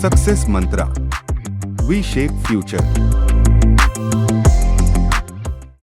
Success Mantra, V shape future.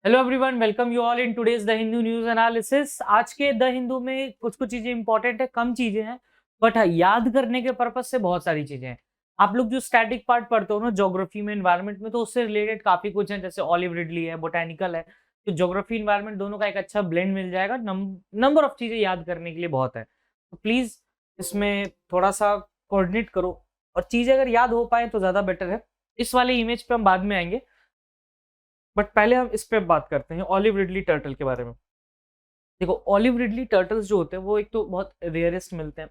Hello everyone, welcome you all in today's the Hindu news analysis. आज के the Hindu में कुछ चीजें important है, कम चीजें हैं, बट याद करने के पर्पज से बहुत सारी चीजें हैं। आप लोग जो स्टैटिक पार्ट पढ़ते हो ना ज्योग्राफी में, एनवायरनमेंट में, तो उससे रिलेटेड काफी कुछ है, जैसे ऑलिव रिडली है, बोटेनिकल है। तो ज्योग्राफी एनवायरनमेंट दोनों का एक अच्छा ब्लेंड मिल जाएगा। नंबर ऑफ चीजें याद करने के लिए बहुत है, तो प्लीज इसमें थोड़ा सा कोऑर्डिनेट करो और चीजें अगर याद हो पाए तो ज्यादा बेटर है। इस वाले इमेज पे हम बाद में आएंगे, बट पहले हम इस पे बात करते हैं ऑलिव रिडली टर्टल के बारे में। देखो, ऑलिव रिडली टर्टल्स जो होते हैं वो एक तो बहुत रेयरेस्ट मिलते हैं,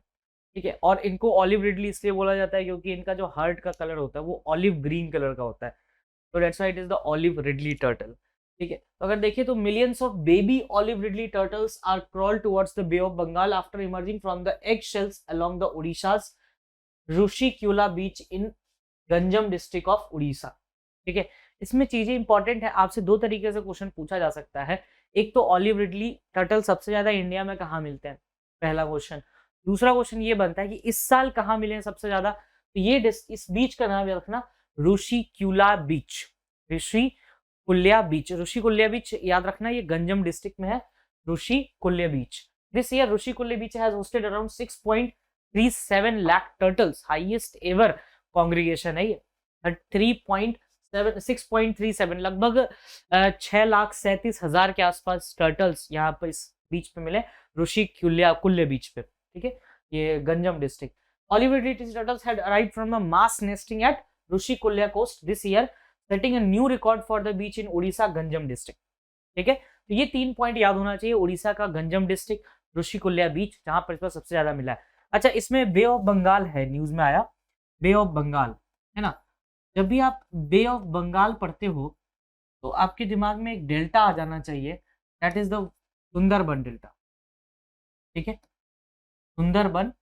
ठीक है। और इनको ऑलिव रिडली इसलिए बोला जाता है क्योंकि इनका जो हार्ट का कलर होता है वो ऑलिव ग्रीन कलर का होता है, तो that's why it is the olive ridley turtle, ठीक है। तो अगर देखिए तो millions of baby olive ridley turtles are crawl towards the bay of Bengal after emerging from the egg shells along the Odisha's Rushikulya beach in Ganjam district of Orissa, ठीक है। इसमें चीजें इंपॉर्टेंट है, आपसे दो तरीके से क्वेश्चन पूछा जा सकता है। एक तो ऑलिव रिडली टर्टल सबसे ज्यादा इंडिया में कहाँ मिलते हैं, पहला क्वेश्चन। दूसरा क्वेश्चन ये बनता है कि इस साल कहाँ मिले हैं सबसे ज्यादा, तो ये इस बीच का नाम याद रखना, रुशिक्यूला बीच। ऋषिकुल्या बीच, ऋषिकुल्या बीच याद रखना, ये गंजम डिस्ट्रिक्ट में है Rushikulya beach. This year Rushikulya beach has hosted around 6.37 lakh turtles, highest ever congregation है ये। 6.37 लगभग 6,37,000 के आसपास टर्टल्स यहाँ पर इस बीच पे मिले, कुल्ले बीच पे, ठीक है, ये Ganjam district. Olive ridley turtles had arrived from a mass nesting at Rushikulya coast this year, setting a new record for the beach in Odisha Ganjam district, ठीक है। तो ये 3 पॉइंट याद होना चाहिए, ओडिशा का गंजम डिस्ट्रिक्ट, ऋषिकुल्या बीच, जहां पर इस पर सबसे ज्यादा मिला है। अच्छा, इसमें बे ऑफ बंगाल है, न्यूज में आया बे ऑफ बंगाल, है ना। जब भी आप बे ऑफ बंगाल पढ़ते हो तो आपके दिमाग में एक डेल्टा आ जाना चाहिए, that is the Sundarban delta, ठीक है। सुंदरबन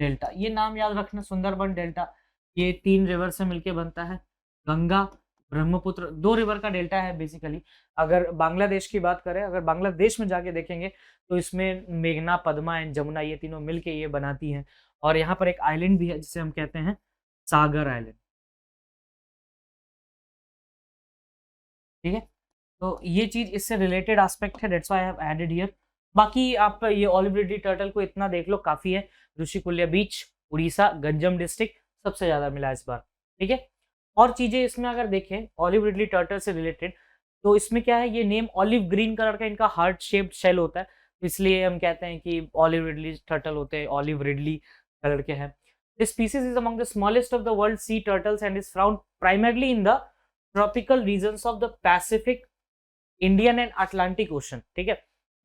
डेल्टा, ये नाम याद रखना, सुंदरबन डेल्टा। ये 3 रिवर से मिलके बनता है, गंगा, ब्रह्मपुत्र, 2 रिवर का डेल्टा है बेसिकली। अगर बांग्लादेश की बात करें, अगर बांग्लादेश में जाके देखेंगे तो इसमें मेघना, पद्मा एंड जमुना, ये तीनों मिलके ये बनाती हैं। और यहाँ पर एक आइलैंड भी है जिसे हम कहते हैं सागर आइलैंड, ठीक है। तो ये चीज इससे रिलेटेड एस्पेक्ट है, that's why I have added here. बाकी आप ये ऑलिव रिडली टर्टल को इतना देख लो, काफी है। ऋषिकुल्या बीच, उड़ीसा, गंजम डिस्ट्रिक्ट, सबसे ज्यादा मिला इस बार, ठीक है। और चीजें इसमें अगर देखें ऑलिव रिडली टर्टल से रिलेटेड, तो इसमें क्या है, ये नेम ऑलिव ग्रीन कलर का इनका हार्ट शेप्ड शेल होता है, तो इसलिए हम कहते हैं कि ऑलिव रिडली टर्टल होते हैं, ऑलिव रिडली कलर के हैं। This species is among the smallest of the world sea turtles and is found primarily in the tropical regions of the Pacific, Indian and Atlantic ocean, ठीक है।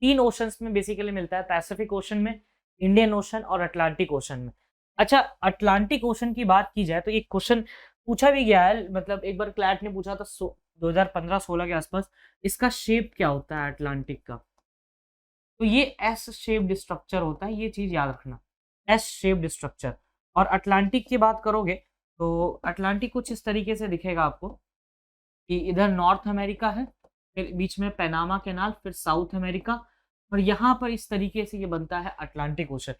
3 oceans में basically मिलता है, Pacific ocean में, Indian ocean और Atlantic ocean में। अच्छा, Atlantic ocean की बात की जाए तो एक क्वेश्चन पूछा भी गया है, मतलब एक बार क्लैट ने पूछा था 2015-16 के आसपास, इसका शेप क्या होता है अटलांटिक का, तो ये एस शेप्ड स्ट्रक्चर होता है, ये चीज याद रखना, एस शेप्ड स्ट्रक्चर। और अटलांटिक की बात करोगे तो अटलांटिक कुछ इस तरीके से दिखेगा आपको कि इधर नॉर्थ अमेरिका है, फिर बीच में पैनामा कैनाल, फिर साउथ अमेरिका, और यहाँ पर इस तरीके से ये बनता है अटलांटिक ओशन।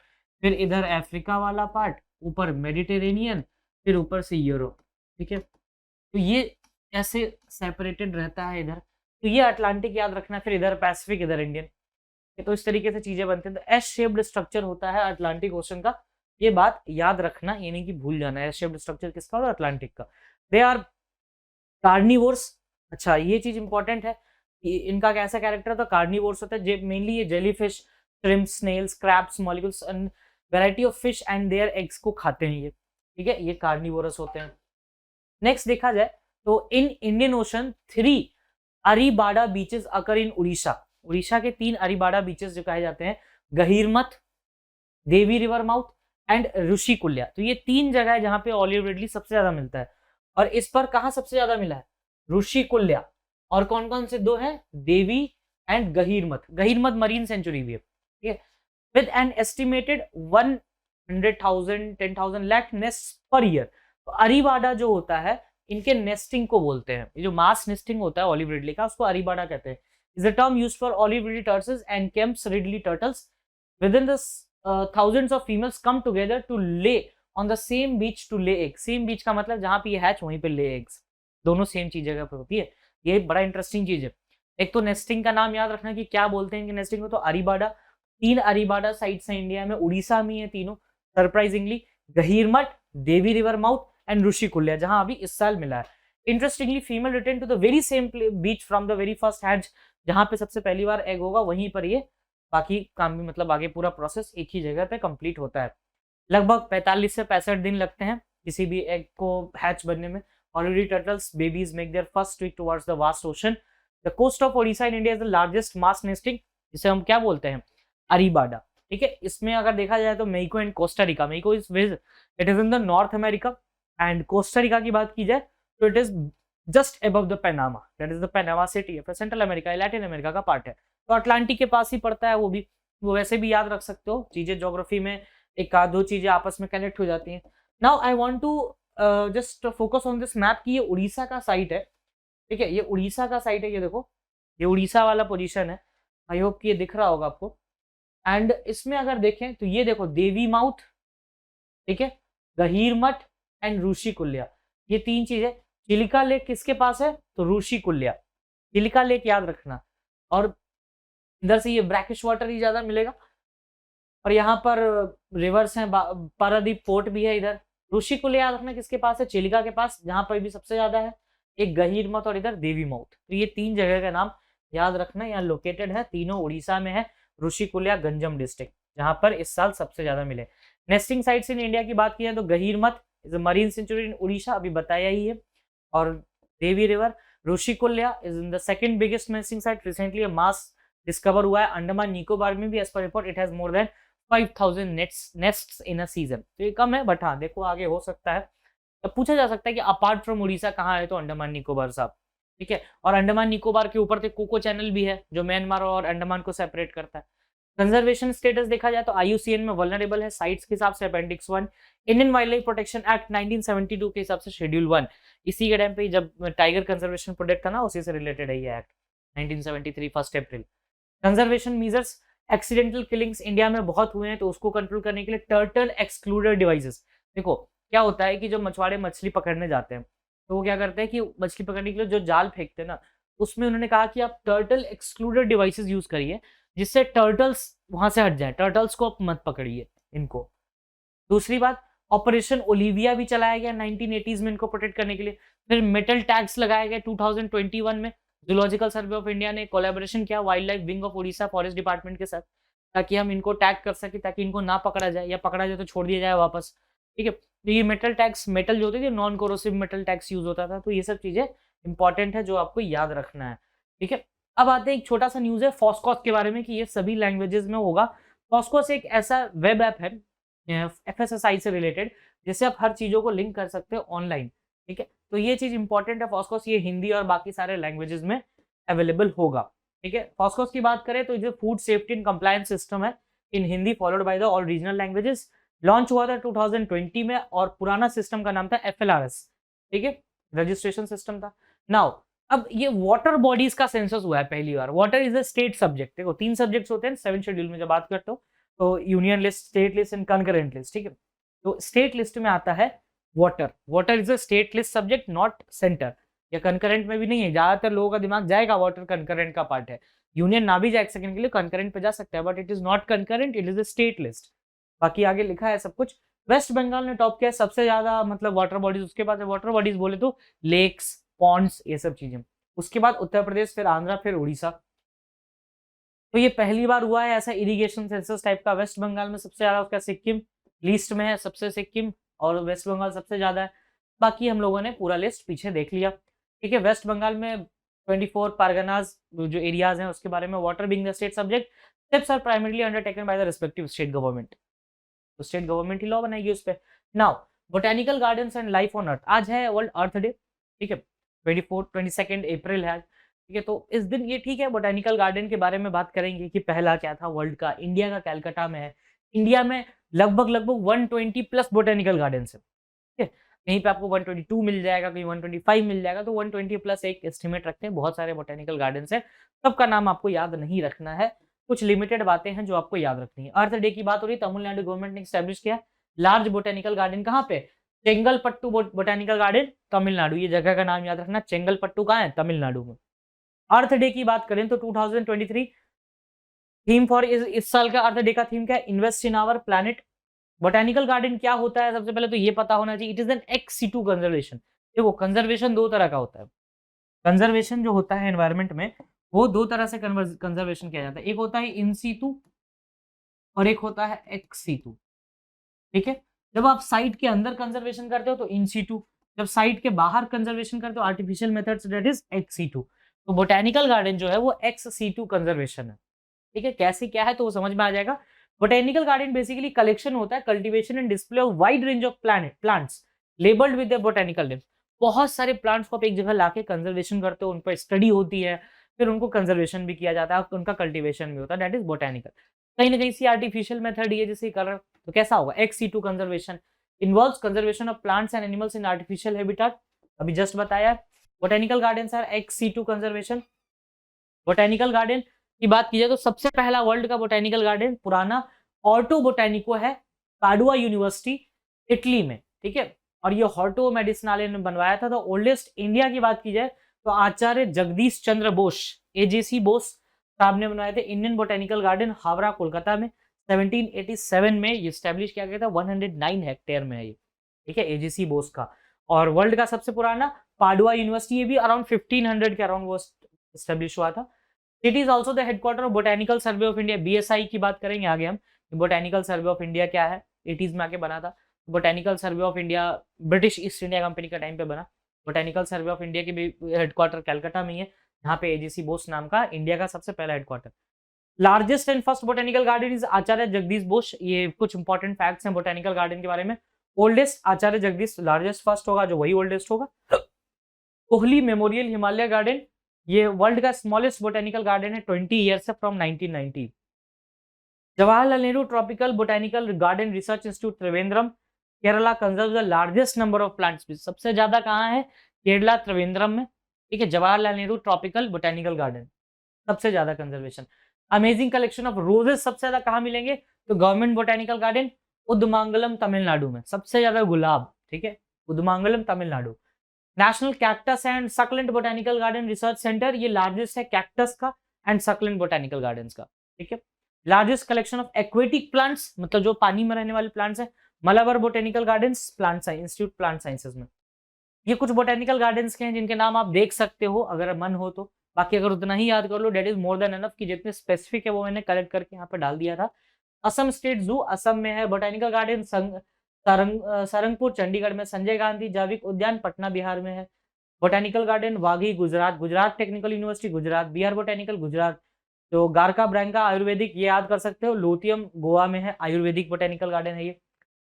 फिर इधर अफ्रीका वाला पार्ट, ऊपर मेडिटेरेनियन, फिर ऊपर से यूरोप, ठीक है। तो ये ऐसे सेपरेटेड रहता है इधर, तो ये अटलांटिक याद रखना, फिर इधर पैसिफिक, इधर इंडियन, तो इस तरीके से चीजें बनती हैं। तो एस शेप्ड स्ट्रक्चर होता है अटलांटिक ओशन का, ये बात याद रखना, ये नहीं कि भूल जाना। एस शेप्ड स्ट्रक्चर किसका होता है, अटलांटिक का। दे आर कार्निवोर्स, अच्छा ये चीज इंपॉर्टेंट है कि इनका कैसा कैरेक्टर होता है, कार्निवोर्स होता है, मेनली ये jellyfish, shrimp, snails, crabs, molecules and variety of fish and their eggs को खाते हैं ये, ठीक है, ये कार्निवोरस होते हैं। नेक्स्ट देखा जाए तो in Indian ocean 3 arribada beaches occur in Orissa, Orissa के 3 अरीबाड़ा बीचेस जो कहे जाते हैं, Gahirmatha, Devi river mouth and Rushikulya. तो ये 3 जगह है जहां पे ऑलिव रिडली सबसे ज्यादा मिलता है, और इस पर कहां सबसे ज्यादा मिला है, ऋषिकुल्या। और कौन कौन से 2 हैं, देवी एंड गहीरमथ, गहीरमथ मरीन सेंचुरी भी है, ठीक है। With an estimated 100,000 10,000 lakh nest per year. तो अरीबाड़ा जो होता है, इनके नेस्टिंग को बोलते हैं, ये जो मास नेस्टिंग होता है ऑलिव रिडली का, उसको अरीबाड़ा कहते हैं। Is the term used for olive ridley turtles and Kemp's ridley turtles. Within this thousands of females come together to lay on the same beach to lay eggs. Same beach का मतलब जहाँ पे ये hatch वहीं पे lay eggs, दोनों same चीज जगह पे होती है। ये बड़ा इंटरेस्टिंग चीज है। एक तो नेस्टिंग का नाम याद रखना कि क्या बोलते हैं इनके नेस्टिंग को, तो अरीबाडा, 3 अरीबाडा साइट्स हैं इंडिया में, उड़ीसा में है तीनों surprisingly, Gahirmatha, Devi river mouth and Rushikulya, जहां अभी इस साल मिला है। Interestingly female return to the very same beach from the very first hatch, जहां पे सबसे पहली बार एग होगा वहीं पर ये बाकी काम भी मतलब आगे पूरा प्रोसेस एक ही जगह पे कंप्लीट होता है। लगभग 45 से 65 दिन लगते हैं किसी भी एग को हैच बनने में। Already turtles babies make their first trip towards the vast ocean. The coast of Odisha in India is the largest mass nesting, जिसे हम क्या बोलते हैं, अरीबाडा। ठीक है, इसमें अगर देखा जाए तो Mexico and Costa Rica, Mexico is it is in the north America, and Costa Rica की बात की जाए तो it is just above the Panama, that is the Panama city, central America, Latin America का पार्ट है, तो Atlantic के पास ही पड़ता है। वो भी, वो वैसे भी याद रख सकते हो, चीजें ज्योग्राफी में एक आध दो चीजें आपस में कनेक्ट हो जाती हैं। Now I want to just focus on this map कि ये उड़ीसा का साइट है। ठीक है, ये उड़ीसा का साइट है, ये देखो, ये उड़ीसा वाला पोजीशन है। आई होप कि ये दिख रहा होगा आपको। एंड इसमें अगर देखें तो ये देखो देवी माउथ, ठीक है, गहीरमठ एंड ऋषिकुल्या, ये तीन चीजें। चिलिका लेक किसके पास है, तो ऋषिकुल्या, चिलिका लेक याद रखना। और इधर से ये ब्रैकिश वाटर ही ज्यादा मिलेगा, और यहाँ पर रिवर्स हैं, पारादीप पोर्ट भी है इधर। ऋषिकुल्या याद रखना किसके पास है, चिलिका के पास, जहां पर भी सबसे ज्यादा है। एक गहीरमठ और इधर देवी माउथ, तो ये तीन जगह का नाम याद रखना, यहाँ लोकेटेड है, तीनों उड़ीसा में है। ऋषिकुल्या गंजम डिस्ट्रिक्ट, जहां पर इस साल सबसे ज्यादा मिले। नेस्टिंग साइट्स इन इंडिया की बात की जाए तो Gahirmatha is marine sanctuary in Orissa, अभी बताया ही है, और Devi river. Rushikulya is in the second biggest nesting site, recently mass discover हुआ है अंडमान निकोबार में भी, as per report it has more than 5000 nests in a season. तो ये कम है, बट हाँ देखो आगे हो सकता है। तो पूछा जा सकता है कि अपार्ट फ्रॉम उड़ीसा कहाँ है, तो अंडमान निकोबार साहब। ठीक है, और अंडमान निकोबार के ऊपर तो कोको चैनल भी है जो म्यांमार और अंडमान को सेपरेट करता है। कंजर्वेशन स्टेटस देखा जाए तो IUCN में वल्नरेबल है साइट्स के हिसाब से appendix 1, Indian wild life protection act 1972 के हिसाब से शेड्यूल 1, इसी के टाइम पे जब टाइगर कंजर्वेशन प्रोटेक्ट था ना, उसी से रिलेटेड है ये act 1973 1 April. Conservation measures, accidental killings India में बहुत हुए हैं, तो उसको कंट्रोल करने के लिए टर्टल एक्सक्लूडर डिवाइसेस। देखो क्या होता है कि जो मछुआरे मछली पकड़ने जाते हैं तो वो क्या करते हैं कि मछली पकड़ने के लिए जो जाल फेंकते हैं ना, उसमें उन्होंने कहा कि आप टर्टल एक्सक्लूडर डिवाइसेस यूज करिए, जिससे टर्टल्स वहां से हट जाए, टर्टल्स को आप मत पकड़िए इनको। दूसरी बात, ऑपरेशन ओलिविया भी चलाया गया 1980s में इनको प्रोटेक्ट करने के लिए। फिर मेटल टैग्स लगाए गए 2021 में। जूलॉजिकल सर्वे ऑफ इंडिया ने कोलैबोरेशन किया wild life wing of Orissa forest department के साथ, ताकि हम इनको टैग कर सके, ताकि इनको ना पकड़ा जाए, या पकड़ा जाए तो छोड़ दिया जाए वापस। ठीक है, तो ये मेटल टैग्स, मेटल जो होते थे non corrosive metal tags use होता था, तो ये सब चीजें इंपॉर्टेंट है जो आपको याद रखना है। ठीक है, अब आते हैं एक छोटा सा न्यूज है फॉस्कॉस के बारे में कि ये सभी लैंग्वेजेस में होगा। फॉस्कॉस एक ऐसा वेब ऐप है FSSAI से रिलेटेड, जिससे आप हर चीजों को लिंक कर सकते हो ऑनलाइन। ठीक है, तो ये चीज इंपॉर्टेंट है। फॉस्कॉस ये हिंदी और बाकी सारे लैंग्वेजेस में अवेलेबल होगा। ठीक है, फॉस्कॉस की बात करें तो जो food safety and compliance system है in Hindi followed by the all regional languages, launch हुआ था 2020 में, और पुराना सिस्टम का नाम था FLRS। ठीक है, रजिस्ट्रेशन सिस्टम था। नाउ अब ये वाटर बॉडीज का सेंसस हुआ है पहली बार। Water is a state subject. देखो 3 सब्जेक्ट्स होते हैं 7 शेड्यूल में जब बात करते हो, तो union list, state list and concurrent list. ठीक है, तो स्टेट लिस्ट में आता है water. Water is a state list subject, not centre, या कंकरेंट में भी नहीं है। ज्यादातर लोगों का दिमाग जाएगा वाटर कंकरेंट का पार्ट है, यूनियन ना भी जाए एक सेकंड के लिए, कंकरेंट पे जा सकता है, but it is not concurrent, it is a state list. बाकी आगे लिखा है सब कुछ। वेस्ट बंगाल ने टॉप किया सबसे ज्यादा, मतलब वाटर बॉडीज उसके पास है। वाटर बॉडीज बोले तो लेक्स, पॉन्ड्स, ये सब चीजें। उसके बाद उत्तर प्रदेश, फिर आंध्रा, फिर उड़ीसा। तो ये पहली बार हुआ है ऐसा इरिगेशन सेंसस टाइप का। वेस्ट बंगाल में सबसे ज्यादा उसका सिक्किम लिस्ट में है, सबसे सिक्किम और वेस्ट बंगाल सबसे ज्यादा है। बाकी हम लोगों ने पूरा लिस्ट पीछे देख लिया। ठीक है, वेस्ट बंगाल में 24 पारगनाज जो एरियाज हैं उसके बारे में, water being the state subject, steps are primarily undertaken by the respective state government. तो स्टेट गवर्नमेंट ही लॉ बनाएगी उस पर। Now botanical gardens and life on earth, आज है वर्ल्ड अर्थ डे। ठीक है, 22 अप्रैल है आज। ठीक है, तो इस दिन ये ठीक है बोटेनिकल गार्डन के बारे में बात करेंगे कि पहला क्या था वर्ल्ड का। इंडिया का कैलकाटा में है। इंडिया में लगभग 120 प्लस बोटेनिकल गार्डन है। ठीक है, कहीं पे आपको 122 मिल जाएगा, कहीं 125 मिल जाएगा, तो 120 प्लस एक एस्टिमेट रखते हैं। बहुत सारे बोटेनिकल गार्डन है, सबका नाम आपको याद नहीं रखना है, कुछ लिमिटेड बातें हैं जो आपको याद रखनी है। अर्थ डे की बात हो रही है, तमिलनाडु गवर्नमेंट ने स्टैब्लिश किया लार्ज बोटेनिकल गार्डन कहाँ पे? चेंगलपट्टू बोटेनिकल गार्डन तमिलनाडु, ये जगह का नाम याद रखना, चेंगलपट्टू कहाँ है? तमिलनाडु में। अर्थ डे की बात करें तो 2023 थीम फॉर इस साल का अर्थ डे का थीम क्या है? Invest in our planet. Botanical garden क्या होता है? सबसे पहले तो ये पता होना चाहिए, it is an ex situ conservation. देखो कंजर्वेशन दो तरह का होता है। कंजर्वेशन जो होता है एनवायरनमेंट में, वो दो तरह से कंजर्वेशन किया जाता है, एक होता है इन सीटू और एक होता है एक्स सीटू। ठीक है, जब आप साइट के अंदर कंजर्वेशन करते हो तो इन सीटू, जब साइट के बाहर कंजर्वेशन करते हो artificial methods, that is ex situ. तो बोटेनिकल गार्डन जो है वो एक्स सीटू कंजर्वेशन है। ठीक है, कैसे क्या है तो वो समझ में आ जाएगा। बोटेनिकल गार्डन बेसिकली कलेक्शन होता है, cultivation and display of wide range of plants labelled with the botanical name. बहुत सारे प्लांट्स को आप एक जगह लाके कंजर्वेशन करते हो, उन पर स्टडी होती है, फिर उनको कंजर्वेशन भी किया जाता है, उनका कल्टीवेशन भी होता है, दैट इज बोटेनिकल। कहीं ना कहीं सी आर्टिफिशियल मेथड ये जैसे कर रहे हो तो कैसा होगा? Ex situ conservation involves conservation of plants and animals in artificial habitat. अभी जस्ट बताया botanical garden are ex situ conservation. Botanical garden की बात की जाए तो सबसे पहला वर्ल्ड का बोटेनिकल गार्डन पुराना ऑर्टो बोटेनिको है, पाडुआ यूनिवर्सिटी इटली में। ठीक है, और ये हॉर्टो मेडिसिनाले ने बनवाया था। तो ओल्डेस्ट इंडिया की बात की जाए तो आचार्य जगदीश चंद्र बोस, एजेसी बोस साहब ने बनवाए थे Indian botanical garden Howrah Kolkata में 1787 में ये स्टैब्लिश किया गया था। 109 हेक्टेयर में है ये। ठीक है, एजेसी बोस का। और वर्ल्ड का सबसे पुराना पाडुआ यूनिवर्सिटी, ये भी अराउंड 1500 के अराउंड वो स्टैब्लिश हुआ था। It is also the headquarter of botanical survey of India, BSI की बात करेंगे आगे हम। बोटेनिकल सर्वे ऑफ इंडिया क्या है? 80s में आके बना था। Botanical survey of India British east India company के टाइम पे बना। बोटेनिकल सर्वे ऑफ इंडिया की भी हेडक्वार्टर कैलकाटा में ही है, यहाँ पे एजीसी बोस नाम का इंडिया का सबसे पहला headquarter. Largest and first botanical garden is Acharya Jagadish Bose. ये कुछ इंपॉर्टेंट फैक्ट्स हैं बोटेनिकल गार्डन के बारे में। Oldest Acharya Jagadish, largest first होगा जो वही ओल्डेस्ट होगा। कोहली मेमोरियल हिमालय गार्डन, ये वर्ल्ड का स्मॉलेस्ट बोटेनिकल गार्डन है, 20 ईयर्स से from 1990। Jawaharlal Nehru tropical botanical garden research institute Trivandrum Kerala conserve the largest number of plants. सबसे ज्यादा कहाँ है? केरला त्रिवेंद्रम में। ठीक है, Jawaharlal Nehru tropical botanical garden सबसे ज्यादा conservation. Amazing collection of roses सबसे ज्यादा कहाँ मिलेंगे? तो government botanical garden Udhagamandalam Tamil Nadu में, सबसे ज्यादा गुलाब। ठीक है, Udhagamandalam Tamil Nadu. National cactus and succulent botanical garden research centre, ये लार्जेस्ट है कैक्टस का एंड सकलेंट बोटेनिकल गार्डन का। ठीक है, largest collection of aquatic plants, मतलब जो पानी में रहने वाले प्लांट्स है, Malabar botanical gardens plant science institute plant sciences में। ये कुछ बोटेनिकल गार्डन्स के हैं जिनके नाम आप देख सकते हो अगर मन हो तो, बाकी अगर उतना ही याद कर लो that is more than enough, कि जितने स्पेसिफिक है वो मैंने कलेक्ट करके यहाँ पे डाल दिया था। असम स्टेट जू असम में है। बोटेनिकल गार्डन सारंगपुर चंडीगढ़ में। संजय गांधी जैविक उद्यान पटना बिहार में है। Botanical garden Waghai Gujarat, Gujarat technical university Gujarat, Bihar botanical Gujarat. तो गारका ब्रैंका आयुर्वेदिक ये याद कर सकते हो, लोथियम गोवा में है, आयुर्वेदिक बोटेनिकल गार्डन है ये।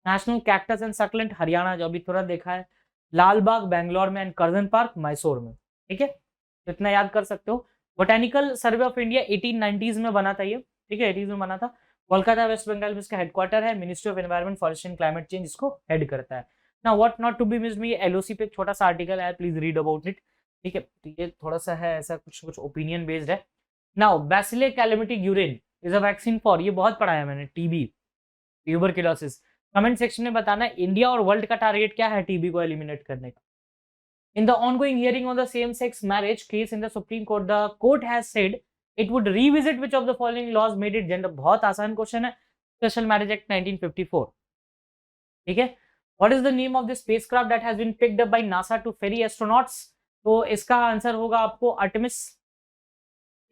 National cactus and succulent Haryana, जो अभी थोड़ा देखा है, लालबाग बेंगलोर में एंड कर्जन पार्क मैसूर में। ठीक है, तो इतना याद कर सकते हो। Botanical survey of India 1890s में बना था ये। ठीक है, 80s में बना था। कोलकाता वेस्ट बंगाल में इसका हेडक्वार्टर है। Ministry of environment forest and climate change इसको हेड करता है। Now what not to be missed में, ये एलओसी पे एक छोटा सा आर्टिकल है, प्लीज रीड अबाउट इट। ठीक है, तो ये थोड़ा सा है ऐसा कुछ ओपिनियन बेस्ड है। Now bacille Calmette Guerin is a vaccine for, ये बहुत पढ़ा है मैंने, टीबी ट्यूबरकुलोसिस। कमेंट सेक्शन में बताना इंडिया और वर्ल्ड का टारगेट क्या है टीबी को एलिमिनेट करने का। In the ongoing hearing on the same-sex marriage case in the Supreme Court, the court has said it would revisit which of the following laws made it gender। बहुत आसान question है। Special marriage act 1954। ठीक है, what is the name of the spacecraft that has been picked up by NASA to ferry astronauts? तो इसका answer होगा आपको Artemis.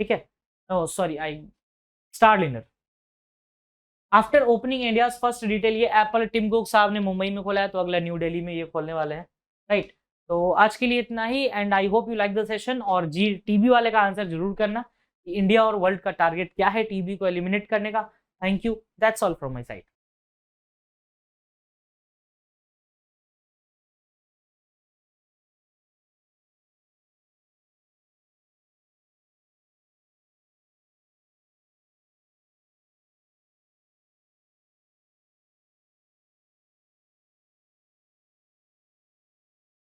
ठीक है, sorry Starliner. After opening India's first retail, ये एप्पल टिम कुक साहब ने मुंबई में खोला है, तो अगला न्यू दिल्ली में ये खोलने वाले हैं। राइट, तो आज के लिए इतना ही and I hope you like the session. और जी टीबी वाले का आंसर जरूर करना, इंडिया और वर्ल्ड का टारगेट क्या है टीबी को एलिमिनेट करने का। Thank you, that's all from my side.